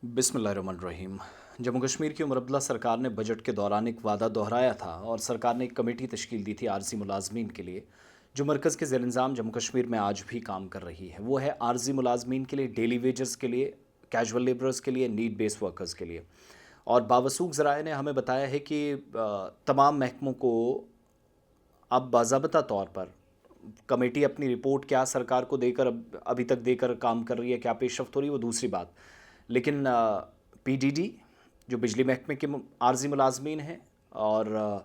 बिस्मिल्लाहिर्रहमानिर्रहीम। जम्मू कश्मीर की उमर अब्दुल्ला सरकार ने बजट के दौरान एक वादा दोहराया था और सरकार ने एक कमेटी तश्कील दी थी आरजी मुलाजमीन के लिए, जो मरकज़ के ज़ेर इंतज़ाम जम्मू कश्मीर में आज भी काम कर रही है। वो है आरजी मुलाजमीन के लिए, डेली वेजर्स के लिए, कैजुअल लेबरर्स के लिए, नीड बेस्ड वर्कर्स के लिए। और बावसूख ज़राए ने हमें बताया है कि तमाम महकमों को अब बाज़ाब्ता तौर पर कमेटी अपनी रिपोर्ट क्या सरकार को देकर अभी तक देकर काम कर रही है, क्या पेशरफ्त हो रही है, वो दूसरी बात। लेकिन पीडीडी जो बिजली महकमे के आर्जी मुलाजमीन हैं और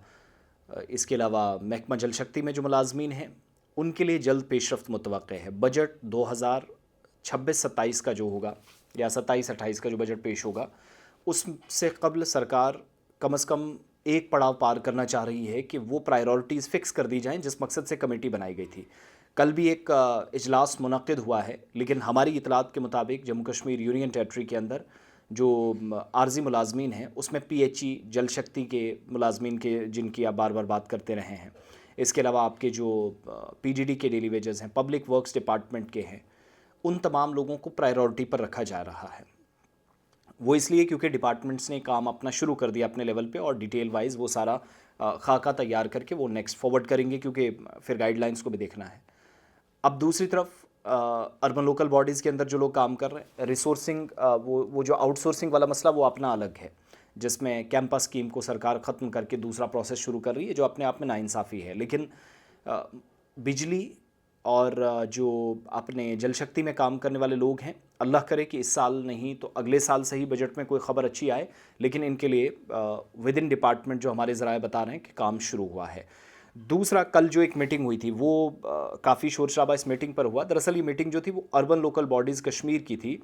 इसके अलावा महकमा जल शक्ति में जो मुलाजमीन हैं, उनके लिए जल्द पेशरफ्त मुतवक्के है। बजट 2026-27 का जो होगा या 27-28 का जो बजट पेश होगा, उससे कबल सरकार कम से कम एक पड़ाव पार करना चाह रही है कि वो प्रायोरिटीज़ फ़िक्स कर दी जाएं जिस मकसद से कमेटी बनाई गई थी। कल भी एक इजलास मुनक्किद हुआ है, लेकिन हमारी इतलात के मुताबिक जम्मू कश्मीर यूनियन टेरिटरी के अंदर जो आर्जी मुलाजमीन हैं, उसमें पीएचई जल शक्ति के मुलाजमीन के जिनकी आप बार बार बात करते रहे हैं, इसके अलावा आपके जो पीडीडी के डेली वेजेस हैं, पब्लिक वर्क्स डिपार्टमेंट के हैं, उन तमाम लोगों को प्रायोरिटी पर रखा जा रहा है। वो इसलिए क्योंकि डिपार्टमेंट्स ने काम अपना शुरू कर दिया अपने लेवल पे और डिटेल वाइज वो सारा खाका तैयार करके वो नेक्स्ट फॉरवर्ड करेंगे, क्योंकि फिर गाइडलाइंस को भी देखना है। अब दूसरी तरफ अर्बन लोकल बॉडीज़ के अंदर जो लोग काम कर रहे हैं, रिसोर्सिंग वो जो आउटसोर्सिंग वाला मसला वो अपना अलग है, जिसमें कैंपस स्कीम को सरकार ख़त्म करके दूसरा प्रोसेस शुरू कर रही है, जो अपने आप में नाइंसाफ़ी है। लेकिन बिजली और जो अपने जल शक्ति में काम करने वाले लोग हैं, अल्लाह करे कि इस साल नहीं तो अगले साल से ही बजट में कोई ख़बर अच्छी आए, लेकिन इनके लिए विद इन डिपार्टमेंट जो हमारे ज़राए बता रहे हैं कि काम शुरू हुआ है। दूसरा, कल जो एक मीटिंग हुई थी वो काफ़ी शोर शराबा इस मीटिंग पर हुआ। दरअसल ये मीटिंग जो थी वो अर्बन लोकल बॉडीज़ कश्मीर की थी।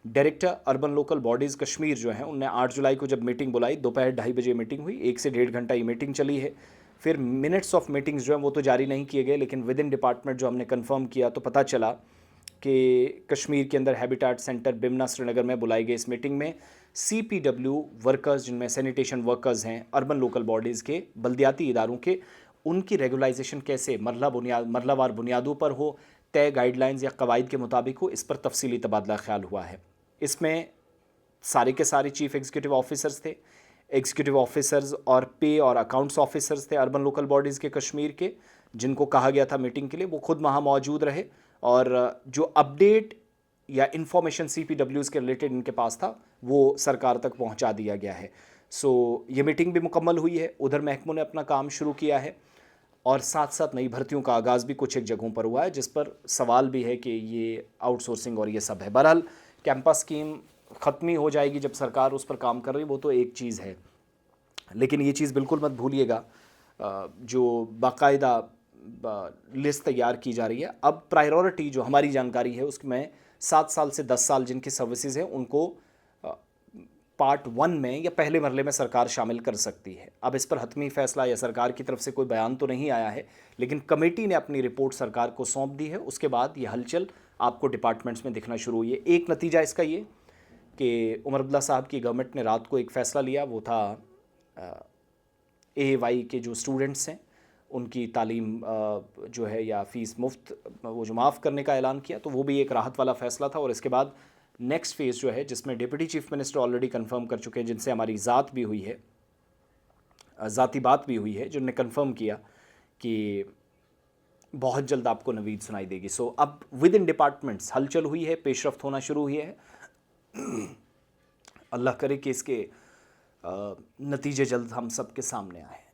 Director urban local bodies Kashmir जो हैं, उनने 8 जुलाई को जब मीटिंग बुलाई, दोपहर 2:30 बजे मीटिंग हुई, 1 से 1.5 घंटा ये मीटिंग चली है। फिर मिनट्स ऑफ मीटिंग्स जो हैं वो तो जारी नहीं किए गए, लेकिन विद इन डिपार्टमेंट जो हमने कंफर्म किया तो पता चला कि कश्मीर के अंदर हैबिटाट सेंटर बिमना श्रीनगर में बुलाई गई इस मीटिंग में CPW वर्कर्स, जिनमें सैनिटेशन वर्कर्स हैं, अर्बन लोकल बॉडीज़ के, बल्दियाती इदारों के, उनकी रेगुलाइजेशन कैसे मरलावार बुनियादों पर हो, तय गाइडलाइंस या कवायद के मुताबिक हो, इस पर तफसीली तबादला ख्याल हुआ है। इसमें सारे के सारे चीफ एग्जीक्यूटिव ऑफिसर्स थे, एग्जीक्यूटिव ऑफिसर्स और पे और अकाउंट्स ऑफिसर्स थे अर्बन लोकल बॉडीज़ के कश्मीर के, जिनको कहा गया था मीटिंग के लिए, वो खुद वहाँ मौजूद रहे और जो अपडेट या इन्फॉर्मेशन CPWs के रिलेटेड इनके पास था वो सरकार तक पहुँचा दिया गया है। ये मीटिंग भी मुकम्मल हुई है, उधर महकमों ने अपना काम शुरू किया है और साथ साथ नई भर्तियों का आगाज़ भी कुछ एक जगहों पर हुआ है, जिस पर सवाल भी है कि ये आउटसोर्सिंग और ये सब है। बहरहाल कैंपस स्कीम ख़त्म ही हो जाएगी जब सरकार उस पर काम कर रही है, वो तो एक चीज़ है, लेकिन ये चीज़ बिल्कुल मत भूलिएगा जो बाकायदा लिस्ट तैयार की जा रही है। अब प्रायोरिटी जो हमारी जानकारी है उसमें 7 साल से 10 साल जिनकी सर्विसेज हैं उनको पार्ट 1 में या पहले मरले में सरकार शामिल कर सकती है। अब इस पर हतमी फैसला या सरकार की तरफ से कोई बयान तो नहीं आया है, लेकिन कमेटी ने अपनी रिपोर्ट सरकार को सौंप दी है। उसके बाद ये हलचल आपको डिपार्टमेंट्स में दिखना शुरू हुई है। एक नतीजा इसका ये कि उमर अब्दुल्ला साहब की गवर्नमेंट ने रात को एक फ़ैसला लिया, वो था AAY के जो स्टूडेंट्स हैं उनकी तालीम जो है या फ़ीस मुफ्त वो जो माफ़ करने का ऐलान किया, तो वो भी एक राहत वाला फ़ैसला था। और इसके बाद नेक्स्ट फेज़ जो है, जिसमें deputy chief minister already confirm कर चुके हैं, जिनसे हमारी ज़ाती बात भी हुई है, जिन्होंने कंफर्म किया कि बहुत जल्द आपको नवीद सुनाई देगी। अब विद इन डिपार्टमेंट्स हलचल हुई है, पेशरफ्त होना शुरू हुई है। अल्लाह करे कि इसके नतीजे जल्द हम सब के सामने आए।